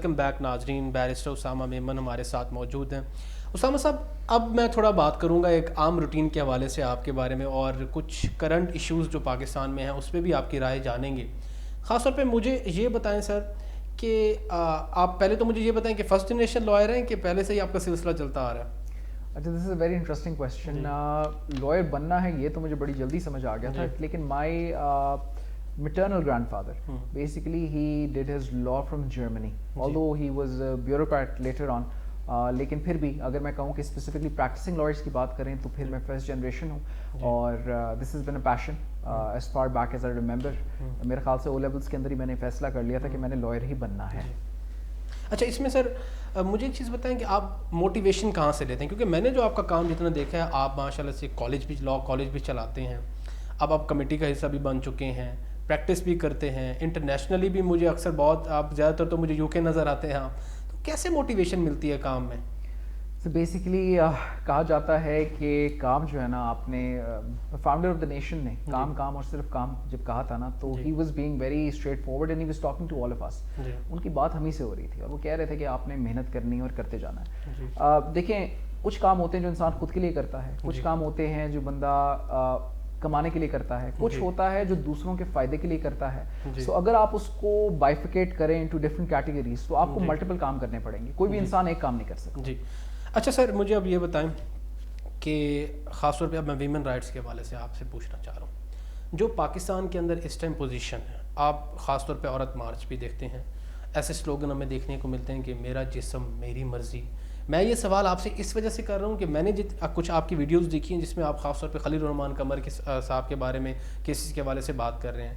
Welcome back ناظرین. Barrister Usama Memon ہمارے ساتھ موجود ہیں. اسامہ صاحب, اب میں تھوڑا بات کروں گا ایک عام روٹین کے حوالے سے آپ کے بارے میں, اور کچھ کرنٹ ایشوز جو پاکستان میں ہیں اس پہ بھی آپ کی رائے جانیں گے. خاص طور پہ مجھے یہ بتائیں سر کہ آپ پہلے تو مجھے یہ بتائیں کہ فرسٹ جنریشن لائر ہیں کہ پہلے سے ہی آپ کا سلسلہ چلتا آ رہا ہے؟ اچھا, this is a very interesting question. Lawyer بننا ہے یہ تو مجھے بڑی جلدی سمجھ آ گیا تھا, لیکن مائی maternal grandfather basically he did his law from Germany, although he was a bureaucrat later on. لیکن پھر بھی اگر میں کہوں کہ اسپیسیفکلی پریکٹسنگ لائرس کی بات کریں تو پھر میں فرسٹ جنریشن ہوں, اور this has been a passion as far back as I remember. میرے خیال سے او لیولس کے اندر ہی میں نے فیصلہ کر لیا تھا کہ میں نے لائر ہی بننا ہے. اچھا, اس میں سر مجھے ایک چیز بتائیں کہ آپ موٹیویشن کہاں سے لیتے ہیں, کیونکہ میں نے جو آپ کا کام جتنا دیکھا ہے, آپ ماشاء اللہ سے کالج بھی لا کالج بھی چلاتے ہیں, اب آپ کمیٹی کا حصہ بھی بن چکے ہیں, پریکٹس بھی کرتے ہیں, انٹرنیشنلی بھی مجھے اکثر بہت, آپ زیادہ تر تو مجھے یو کے نظر آتے ہیں آپ, تو کیسے موٹیویشن ملتی ہے کام میں؟ تو بیسیکلی کہا جاتا ہے کہ کام جو ہے نا, آپ نے فاؤنڈر آف دا نیشن نے کام اور صرف کام جب کہا تھا نا, تو he was being very straightforward and he was talking to all of us. ان کی بات ہم ہی سے ہو رہی تھی اور وہ کہہ رہے تھے کہ آپ نے محنت کرنی ہے اور کرتے جانا ہے. دیکھیں, کچھ کام ہوتے ہیں جو انسان خود کے لیے کرتا ہے, کچھ کام ہوتے ہیں جو بندہ کمانے کے لیے کرتا ہے, کچھ ہوتا ہے جو دوسروں کے فائدے کے لیے کرتا ہے. سو اگر آپ اس کو بائفیکیٹ کریں انٹو ڈفرنٹ کیٹیگریز تو آپ کو ملٹیپل کام کرنے پڑیں گے, کوئی بھی انسان ایک کام نہیں کر سکتا. جی اچھا سر, مجھے اب یہ بتائیں کہ خاص طور پہ اب میں ویمن رائٹس کے حوالے سے آپ سے پوچھنا چاہ رہا ہوں, جو پاکستان کے اندر اس ٹائم پوزیشن ہے, آپ خاص طور پہ عورت مارچ بھی دیکھتے ہیں, ایسے سلوگن ہمیں دیکھنے کو ملتے ہیں کہ میرا جسم میری مرضی. میں یہ سوال آپ سے اس وجہ سے کر رہا ہوں کہ میں نے کچھ آپ کی ویڈیوز دیکھی ہیں جس میں آپ خاص طور پہ خلیل الرحمان قمر کے صاحب کے بارے میں کیسز کے حوالے سے بات کر رہے ہیں.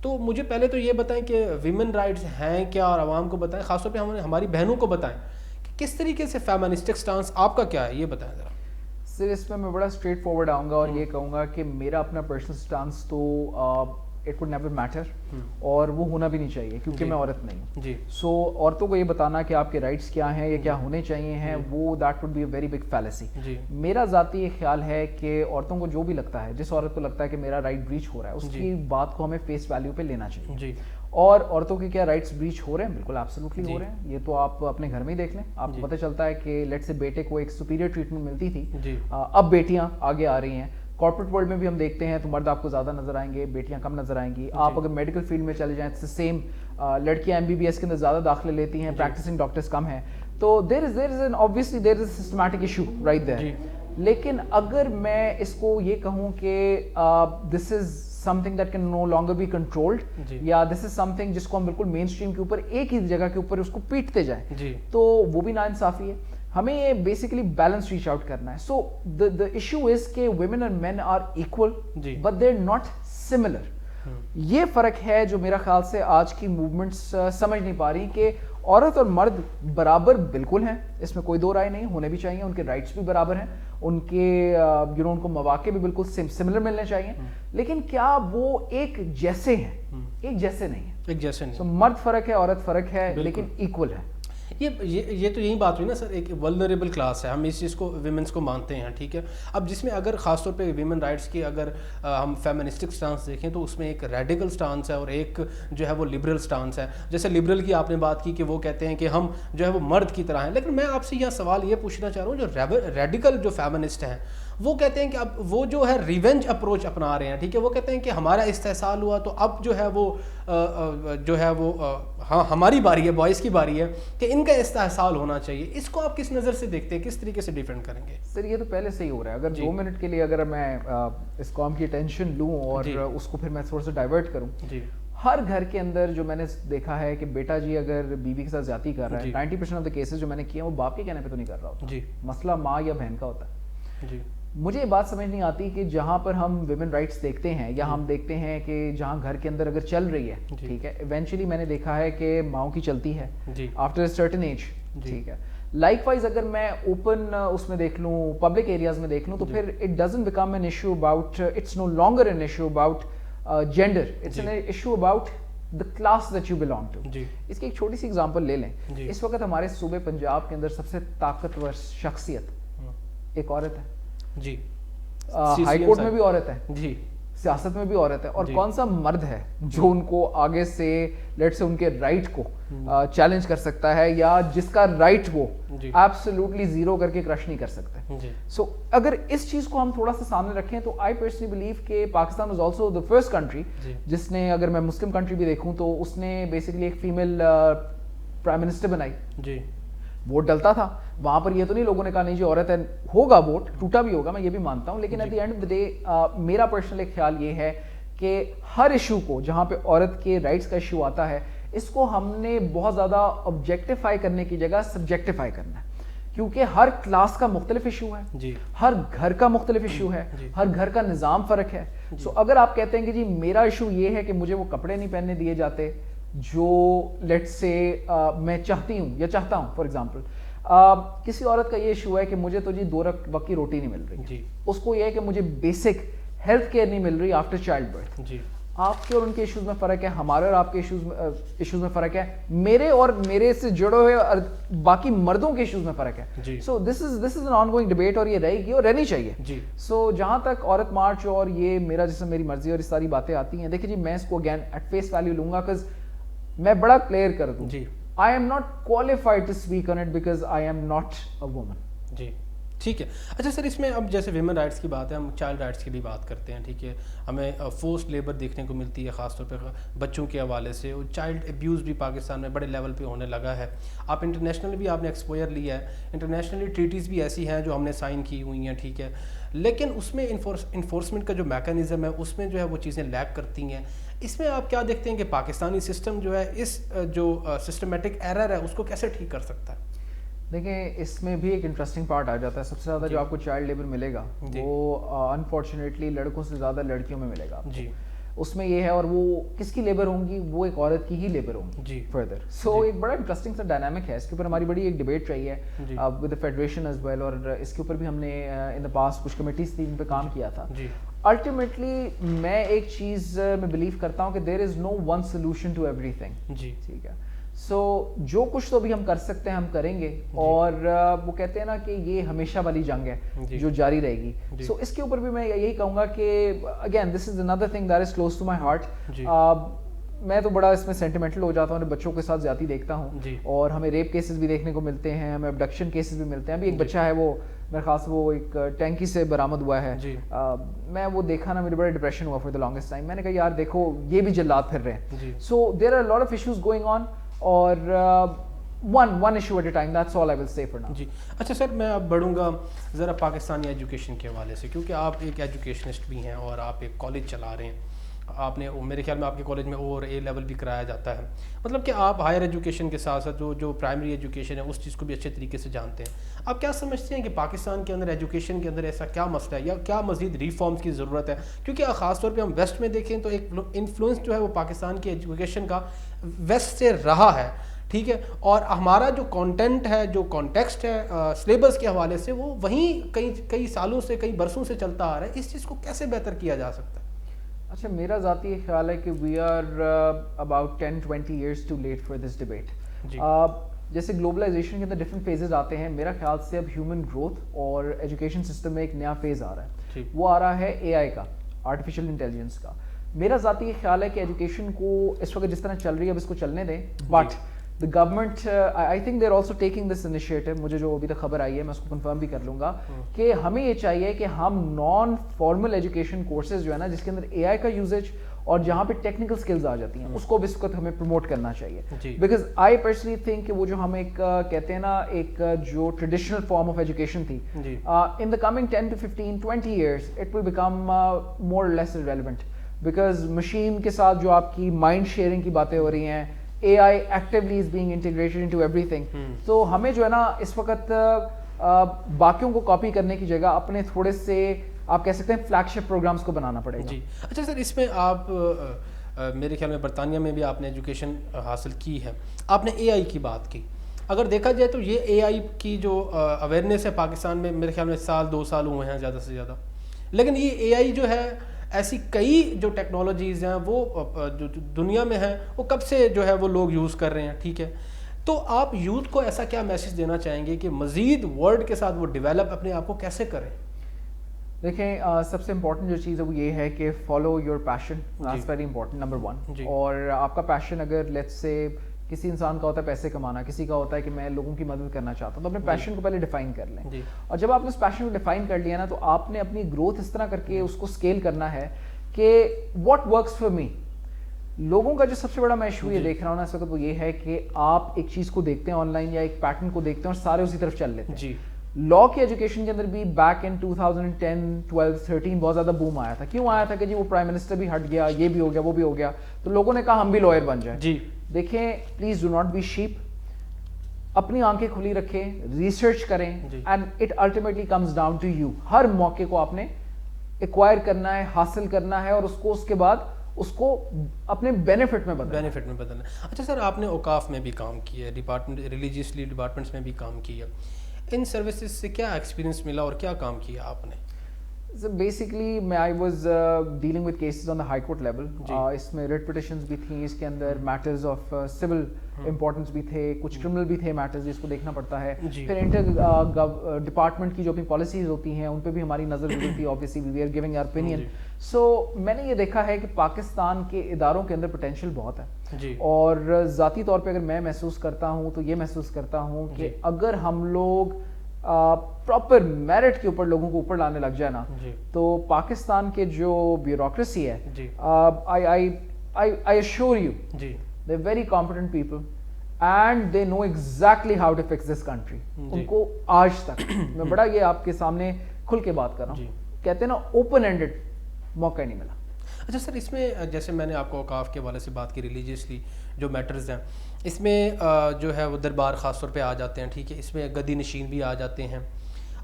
تو مجھے پہلے تو یہ بتائیں کہ ویمن رائٹس ہیں کیا, اور عوام کو بتائیں, خاص طور پہ ہماری بہنوں کو بتائیں کس طریقے سے فیمنسٹک سٹانس آپ کا کیا ہے, یہ بتائیں ذرا. سر اس میں بڑا اسٹریٹ فارورڈ آؤں گا اور یہ کہوں گا کہ میرا اپنا پرسنل سٹانس تو اٹ وڈ نیور میٹر, اور وہ ہونا بھی نہیں چاہیے کیونکہ میں عورت نہیں ہوں. سو عورتوں کو یہ بتانا کہ آپ کے رائٹس کیا ہیں یا کیا ہونے چاہیے ہیں, وہ that would be a very big fallacy. میرا ذاتی یہ خیال ہے کہ عورتوں کو جو بھی لگتا ہے, جس عورت کو لگتا ہے کہ میرا رائٹ بریچ ہو رہا ہے, اس کی بات کو ہمیں فیس ویلیو پہ لینا چاہیے. اور عورتوں کے کیا رائٹس بریچ ہو رہے ہیں, بالکل ایبسلیوٹلی ہو رہے ہیں. یہ تو آپ اپنے گھر میں ہی دیکھ لیں, آپ کو پتہ چلتا ہے کہ لیٹ سے بیٹے کو ایک سپیریئر ٹریٹمنٹ ملتی تھی, اب بیٹیاں آگے آ رہی ہیں. کارپوریٹ ورلڈ میں بھی ہم دیکھتے ہیں تو مرد آپ کو زیادہ نظر آئیں گے, بیٹیاں کم نظر آئیں گی. آپ اگر میڈیکل فیلڈ میں چلے جائیں اٹس سیم, لڑکیاں MBBS کے اندر زیادہ داخلے لیتی ہیں, پریکٹسنگ ڈاکٹرز کم ہیں. تو there is an obviously there is a systematic issue right there. لیکن اگر میں اس کو یہ کہوں کہ this is something that can no longer be controlled, یا this is something جس کو ہم بالکل مین اسٹریم کے اوپر ایک ہی جگہ کے اوپر اس کو پیٹتے جائیں, تو وہ بھی ناانصافی ہے. ہمیں یہ بیسیکلی بیلنس ریچ آؤٹ کرنا ہے. سو the issue is کہ women and men are equal but they're not similar. یہ فرق ہے جو میرا خیال سے آج کی موومنٹس سمجھ نہیں پا رہی کہ عورت اور مرد برابر بالکل ہیں, اس میں کوئی دو رائے نہیں, ہونے بھی چاہیے, ان کے رائٹس بھی برابر ہیں, ان کے ان کو مواقع بھی بالکل سملر ملنے چاہیے, لیکن کیا وہ ایک جیسے ہیں؟ ایک جیسے نہیں ہیں, ایک جیسے نہیں. تو مرد فرق ہے, عورت فرق ہے, لیکن ایکول ہے. یہ تو یہی بات ہوئی نا سر, ایک ولنریبل کلاس ہے, ہم اس چیز کو ویمنس کو مانتے ہیں, ٹھیک ہے. اب جس میں اگر خاص طور پہ ویمن رائٹس کی اگر ہم فیمنسٹک سٹانس دیکھیں تو اس میں ایک ریڈیکل سٹانس ہے اور ایک جو ہے وہ لبرل سٹانس ہے. جیسے لبرل کی آپ نے بات کی کہ وہ کہتے ہیں کہ ہم جو ہے وہ مرد کی طرح ہیں, لیکن میں آپ سے یہ سوال یہ پوچھنا چاہ رہا ہوں, جو ریڈیکل جو فیمنسٹ ہیں وہ کہتے ہیں کہ اب وہ جو ہے ریونج اپروچ اپنا رہے ہیں, ٹھیک ہے. وہ کہتے ہیں کہ ہمارا استحصال ہوا تو اب جو ہے وہ ہاں ہماری باری ہے, بوائز کی باری ہے کہ ان کا استحصال ہونا چاہیے. اس کو آپ کس نظر سے دیکھتے ہیں, کس طریقے سے ڈیفینڈ کریں گے؟ سر یہ تو پہلے سے ہی ہو رہا ہے. اگر 2 منٹ کے لیے اگر میں اس قوم کی اٹینشن لوں اور اس کو پھر میں تھوڑا سا ڈائیورٹ کروں, ہر گھر کے اندر جو میں نے دیکھا ہے کہ بیٹا جی اگر بیوی کے ساتھ زیادتی کر رہا ہے, 90% آف دا کیسز جو میں نے کیے ہیں وہ باپ کے کہنے پہ تو نہیں کر رہا ہوتا, مسئلہ ماں یا بہن کا ہوتا ہے. مجھے یہ بات سمجھ نہیں آتی کہ جہاں پر ہم ویمن رائٹس دیکھتے ہیں یا ہم دیکھتے ہیں کہ جہاں گھر کے اندر اگر چل رہی ہے, ٹھیک ہے, ایونچولی میں نے دیکھا ہے کہ ماؤں کی چلتی ہے آفٹر اے سرٹن ایج, ٹھیک ہے. لائک وائز اگر میں اوپن اس میں دیکھ لوں, پبلک ایریاز میں دیکھ لوں, تو پھر it doesn't become an issue about, it's no longer an issue about gender, it's an issue about the class that you belong to. اس کی ایک چھوٹی سی ایگزامپل لے لیں. اس وقت ہمارے صوبے پنجاب کے اندر سب سے طاقتور شخصیت ایک عورت ہے. ہائی کورٹ میں بھی عورت ہے, سیاست میں بھی عورت ہے, اور کون سا مرد ہے جو ان کو آگے سے لیٹ سے ان کے رائٹ کو چیلنج کر سکتا ہے, یا جس کا رائٹ وہ ایبسولوٹلی زیرو کر کے کرش نہیں کر سکتے. سو اگر اس چیز کو ہم تھوڑا سا سامنے رکھیں تو آئی پرسنلی بلیو کہ Pakistan was also the first country جس نے, اگر میں مسلم کنٹری بھی دیکھوں تو اس نے بیسکلی ایک فیمیل پرائم منسٹر بنائی. ووٹ ڈلتا تھا وہاں پر, یہ تو نہیں لوگوں نے کہا نہیں جی عورت ہے, ہوگا ووٹ ٹوٹا بھی ہوگا, میں یہ بھی مانتا ہوں, لیکن at the end of the day میرا پرسنل ایک خیال یہ ہے کہ ہر ایشو کو جہاں پہ عورت کے رائٹس کا ایشو آتا ہے, اس کو ہم نے بہت زیادہ آبجیکٹیفائی کرنے کی جگہ سبجیکٹیفائی کرنا ہے, کیونکہ ہر کلاس کا مختلف ایشو ہے, ہر گھر کا مختلف ایشو ہے, ہر گھر کا نظام فرق ہے. سو اگر آپ کہتے ہیں کہ جی میرا ایشو یہ ہے کہ مجھے وہ کپڑے نہیں پہننے دیے جاتے جو لیٹ سے میں چاہتی ہوں یا چاہتا ہوں, فار ایگزامپل کسی عورت کا یہ ایشو ہے کہ مجھے تو جی 2 وقت کی روٹی نہیں مل رہی, اس کو یہ ہے کہ مجھے بیسک ہیلتھ کیئر نہیں مل رہی آفٹر چائلڈ برتھ. آپ کے اور ان کے ایشوز میں فرق ہے, ہمارے اور آپ کے ایشوز میں فرق ہے, میرے اور میرے سے جڑے ہوئے باقی مردوں کے ایشوز میں فرق ہے. So this is an ongoing debate, اور یہ رہے گی اور رہنی چاہیے. سو جہاں تک عورت مارچ اور یہ میرا جسم میری مرضی اور اس ساری باتیں آتی ہیں, دیکھیں جی میں اس کو اگین ایٹ فیس ویلیو لوں گا, بیکاز میں بڑا کلیئر کر دوں, I am not qualified to speak on it because I am not a woman. جی ٹھیک ہے. اچھا سر, اس میں اب جیسے ویمن رائٹس کی بات ہے, ہم چائلڈ رائٹس کی بھی بات کرتے ہیں, ٹھیک ہے, ہمیں فورسڈ لیبر دیکھنے کو ملتی ہے خاص طور پہ بچوں کے حوالے سے, اور چائلڈ ابیوز بھی پاکستان میں بڑے لیول پہ ہونے لگا ہے. آپ انٹرنیشنل بھی آپ نے ایکسپوئر لیا ہے, انٹرنیشنلی ٹریٹیز بھی ایسی ہیں جو ہم نے سائن کی ہوئی ہیں, ٹھیک ہے, لیکن اس میں انفورسمنٹ کا جو میکانزم ہے اس میں جو ہے وہ چیزیں لیک کرتی ہیں. اس میں آپ کیا دیکھتے ہیں کہ پاکستانی سسٹم جو ہے اس جو سسٹمیٹک ایرر ہے اس کو کیسے ٹھیک کر سکتا ہے؟ دیکھیں اس میں بھی ایک انٹرسٹنگ پارٹ آ جاتا ہے. سب سے زیادہ جو آپ کو چائلڈ لیبر ملے گا وہ انفارچونیٹلی لڑکوں سے زیادہ لڑکیوں میں ملے گا. اس میں یہ ہے, اور وہ کس کی لیبر ہوں گی, وہ ایک عورت کی ہی لیبر ہوں گی فردر. سو ایک بڑا انٹرسٹنگ سا ڈائنامک ہے, اس کے اوپر ہماری بڑی ایک ڈبیٹ رہی ہے with the federation as well, اور اس کے اوپر بھی ہم نے ان دا پاسٹ کچھ کمیٹیز تھی ان پہ کام کیا تھا. الٹیمیٹلی میں ایک چیز میں بلیو کرتا ہوں کہ there is no one solution to everything. ٹھیک ہے, سو جو کچھ تو بھی ہم کر سکتے ہیں ہم کریں گے, اور وہ کہتے ہیں نا کہ یہ ہمیشہ والی جنگ ہے جو جاری رہے گی. سو اس کے اوپر بھی میں یہی کہوں گا کہ again this is another thing that is close to my heart. میں تو بڑا اس میں سینٹیمنٹل ہو جاتا ہوں, بچوں کے ساتھ زیادتی دیکھتا ہوں, اور ہمیں ریپ کیسز بھی دیکھنے کو ملتے ہیں, ہمیں ابڈکشن کیسز بھی ملتے ہیں. ابھی ایک بچہ ہے وہ میرے خاص وہ ایک ٹینکی سے برآمد ہوا ہے, میں وہ دیکھا نا مجھے بڑا ڈپریشن ہوا فار دا لانگسٹ ٹائم. میں نے کہا یار دیکھو یہ بھی جلاد پھر رہے ہیں. So there are lot of issues going on, اور one issue at a time, that's all I will say for now. جی اچھا سر, میں اب بڑھوں گا ذرا پاکستانی ایجوکیشن کے حوالے سے, کیونکہ آپ ایک ایجوکیشنسٹ بھی ہیں اور آپ ایک کالج چلا رہے ہیں. آپ نے میرے خیال میں آپ کے کالج میں او اور اے لیول بھی کرایا جاتا ہے, مطلب کہ آپ ہائر ایجوکیشن کے ساتھ ساتھ جو پرائمری ایجوکیشن ہے اس چیز کو بھی اچھے طریقے سے جانتے ہیں. آپ کیا سمجھتے ہیں کہ پاکستان کے اندر ایجوکیشن کے اندر ایسا کیا مسئلہ ہے یا کیا مزید ریفارمز کی ضرورت ہے؟ کیونکہ خاص طور پہ ہم ویسٹ میں دیکھیں تو ایک انفلوئنس جو ہے وہ پاکستان کی ایجوکیشن کا ویسٹ سے رہا ہے, ٹھیک ہے, اور ہمارا جو کانٹینٹ ہے, جو کانٹیکسٹ ہے سلیبس کے حوالے سے, وہ وہیں کئی سالوں سے کئی برسوں سے چلتا آ رہا ہے. اس چیز کو کیسے بہتر کیا جا سکتا ہے؟ اچھا, میرا ذاتی خیال ہے کہ we are about 10-20 years too late for this debate. جیسے گلوبلائزیشن کے اندر ڈفرینٹ فیزز آتے ہیں, میرا خیال سے اب ہیومن گروتھ اور ایجوکیشن سسٹم میں ایک نیا فیز آ رہا ہے, وہ آ رہا ہے اے آئی کا, آرٹیفیشیل انٹیلیجنس کا. میرا ذاتی یہ خیال ہے کہ ایجوکیشن کو اس وقت جس طرح چل رہی ہے اب اس کو چلنے دیں, but the government I think they're also taking this initiative. مجھے جو ابھی تک خبر آئی ہے میں اس کو کنفرم بھی کر لوں گا کہ ہمیں یہ چاہیے کہ ہم نان فارمل ایجوکیشن کورسز جو ہے نا جس کے اندر اے آئی کا یوزیج اور جہاں پہ ٹیکنیکل سکلز آ جاتی ہیں اس کو بھی اس وقت ہمیں پروموٹ کرنا چاہیے. بیکاز آئی پرسنلی تھنک کہ وہ جو ہم ایک کہتے ہیں نا ایک جو ٹریڈیشنل فارم آف ایجوکیشن تھی, ان the coming 10 to 15-20 years it will become more or less irrelevant, because machine کے ساتھ جو آپ کی مائنڈ شیئرنگ کی باتیں ہو رہی ہیں, A I actually is being integrated into every thing ہمیں جو ہے نا اس وقت باقیوں کو کاپی کرنے کی جگہ اپنے تھوڑے سے آپ کہہ سکتے ہیں فلیگ شپ پروگرامس کو بنانا پڑے گا. جی اچھا سر, اس میں آپ میرے خیال میں برطانیہ میں بھی آپ نے ایجوکیشن حاصل کی ہے, آپ نے اے آئی کی بات کی. اگر دیکھا جائے تو یہ اے آئی کی جو اویئرنیس ہے پاکستان میں میرے خیال میں 1-2 سال ہوئے ہیں زیادہ سے زیادہ, لیکن یہ اے آئی جو ہے ایسی کئی جو ٹیکنالوجیز ہیں وہ جو دنیا میں ہیں وہ کب سے جو ہے وہ لوگ یوز کر رہے ہیں, ٹھیک ہے. تو آپ یوتھ کو ایسا کیا میسج دینا چاہیں گے کہ مزید ورلڈ کے ساتھ وہ ڈیولپ اپنے آپ کو کیسے کریں؟ دیکھیں سب سے امپورٹنٹ جو چیز ہے وہ یہ ہے کہ follow your passion, that's very important, number 1. اور آپ کا پیشن اگر لیٹس سے کسی انسان کا ہوتا ہے پیسے کمانا، کسی کا ہوتا ہے کہ میں لوگوں کی مدد کرنا چاہتا ہوں، تو اپنے پیشن کو پہلے ڈیفائن کر لیں. اور جب آپ نے اس پیشن کو ڈیفائن کر لیا نا تو آپ نے اپنی گروتھ اس طرح کر کے اس کو اسکیل کرنا ہے کہ واٹ ورکس فار می. لوگوں کا جو سب سے بڑا میں ایشو یہ دیکھ رہا ہوں نا اس وقت وہ یہ ہے کہ آپ ایک چیز کو دیکھتے ہیں آن لائن یا ایک پیٹرن کو دیکھتے ہیں اور سارے اسی طرف چل لیتے ہیں. لا کی ایجوکیشن کے اندر بھی بیک ان 2010 12 13 بہت زیادہ بوم آیا تھا. کیوں آیا تھا کہ جی وہ پرائم منسٹر بھی ہٹ گیا، یہ بھی ہو گیا، وہ بھی ہو گیا، تو لوگوں نے کہا ہم بھی لائر بن جائیں. جی دیکھیں please do not be sheep, اپنی آنکھیں کھلی رکھیں، ریسرچ کریں، and it ultimately comes down to you. ہر موقع کو آپ نے ایکوائر کرنا ہے، حاصل کرنا ہے، اور اس کے بعد اس کو اپنے بینیفٹ میں بدلنا. اچھا سر، آپ نے اوقاف میں بھی کام کیا ہے، ڈپارٹمنٹ ریلیجیسلی ڈپارٹمنٹس میں بھی کام کیا، ان سروسز سے کیا ایکسپیرینس ملا اور کیا کام کیا آپ نے؟ بیسکلی میں I was dealing with cases on the high court level. اس میں ریٹ پٹیشنز بھی تھیں، اس کے اندر میٹرز آف سول امپورٹنس بھی تھے، کچھ کرمنل بھی تھے میٹرز جس کو دیکھنا پڑتا ہے. پھر انٹر ڈپارٹمنٹ کی جو اپنی پالیسیز ہوتی ہیں ان پہ بھی ہماری نظر گزرتی ہے. Obviously we are giving our opinion. So میں نے یہ دیکھا ہے کہ پاکستان کے اداروں کے اندر پوٹینشیل بہت ہے، اور ذاتی طور پہ اگر میں محسوس کرتا ہوں تو یہ محسوس کرتا ہوں کہ اگر ہم لوگ پراپر میرٹ کے اوپر لوگوں کو اوپر لانے لگ جائے نا تو پاکستان کے جو بیوروکریسی ہے، I assure you they're very competent people and they know exactly how to fix this country. ان کو آج تک میں بڑا یہ آپ کے سامنے کھل کے بات کر رہا ہوں، کہتے ہیں نا اوپن اینڈڈ موقع نہیں ملا. اچھا سر، اس میں جیسے میں نے آپ کو اوقاف کے حوالے سے بات کی، ریلیجیسلی جو میٹرز ہیں اس میں جو ہے وہ دربار خاص طور پہ آ جاتے ہیں، ٹھیک ہے، اس میں گدی نشین بھی آ جاتے ہیں.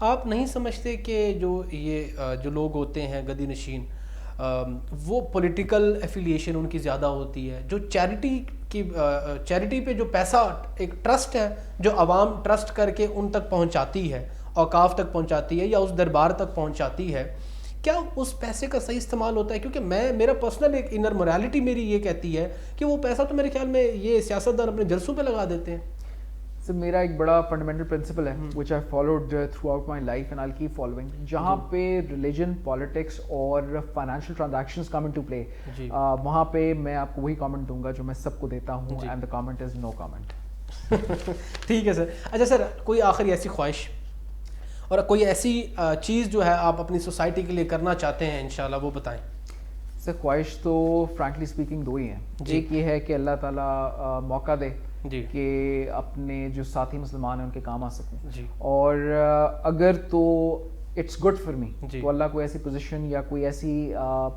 آپ نہیں سمجھتے کہ جو لوگ ہوتے ہیں گدی نشین، وہ پولیٹیکل ایفیلیشن ان کی زیادہ ہوتی ہے؟ جو چیریٹی پہ جو پیسہ ایک ٹرسٹ ہے جو عوام ٹرسٹ کر کے ان تک پہنچاتی ہے، اوقاف تک پہنچاتی ہے یا اس دربار تک پہنچاتی ہے، کیا اس پیسے کا صحیح استعمال ہوتا ہے؟ کیونکہ میرا پرسنل ایک انر موریلٹی میری یہ کہتی ہے کہ وہ پیسہ تو میرے خیال میں یہ سیاستدان اپنے جلسوں پہ لگا دیتے ہیں. سر میرا ایک بڑا فنڈامنٹل پرنسپل ہے which I followed throughout my life and I'll keep following. جہاں پہ ریلیجن، پالیٹکس اور فائنینشیل ٹرانزیکشنز کم انٹو پلے، وہاں پہ میں آپ کو وہی کامنٹ دوں گا جو میں سب کو دیتا ہوں، and the comment is no comment. ٹھیک ہے سر. اچھا سر، کوئی آخری ایسی خواہش اور کوئی ایسی چیز جو ہے آپ اپنی سوسائٹی کے لیے کرنا چاہتے ہیں انشاءاللہ، وہ بتائیں. سر خواہش تو فرینکلی اسپیکنگ دو ہی ہیں. ایک یہ ہے کہ اللہ تعالیٰ موقع دے کہ اپنے جو ساتھی مسلمان ہیں ان کے کام آ سکوں، اور اگر تو اٹس گڈ فار می تو اللہ کوئی ایسی پوزیشن یا کوئی ایسی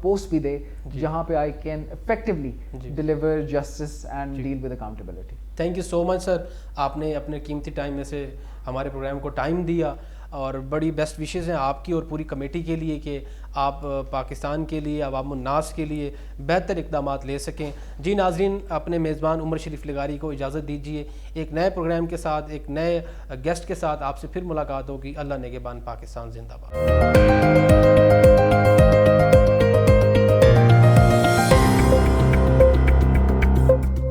پوسٹ بھی دے جہاں پہ I can effectively deliver justice and deal with accountability. Thank you so much sir, آپ نے اپنے قیمتی ٹائم میں سے ہمارے پروگرام کو ٹائم دیا، اور بڑی بیسٹ وشز ہیں آپ کی اور پوری کمیٹی کے لیے کہ آپ پاکستان کے لیے، عوام الناس کے لیے بہتر اقدامات لے سکیں. جی ناظرین، اپنے میزبان عمر شریف لغاری کو اجازت دیجیے. ایک نئے پروگرام کے ساتھ، ایک نئے گیسٹ کے ساتھ آپ سے پھر ملاقات ہوگی. اللہ نگہبان. پاکستان زندہ باد.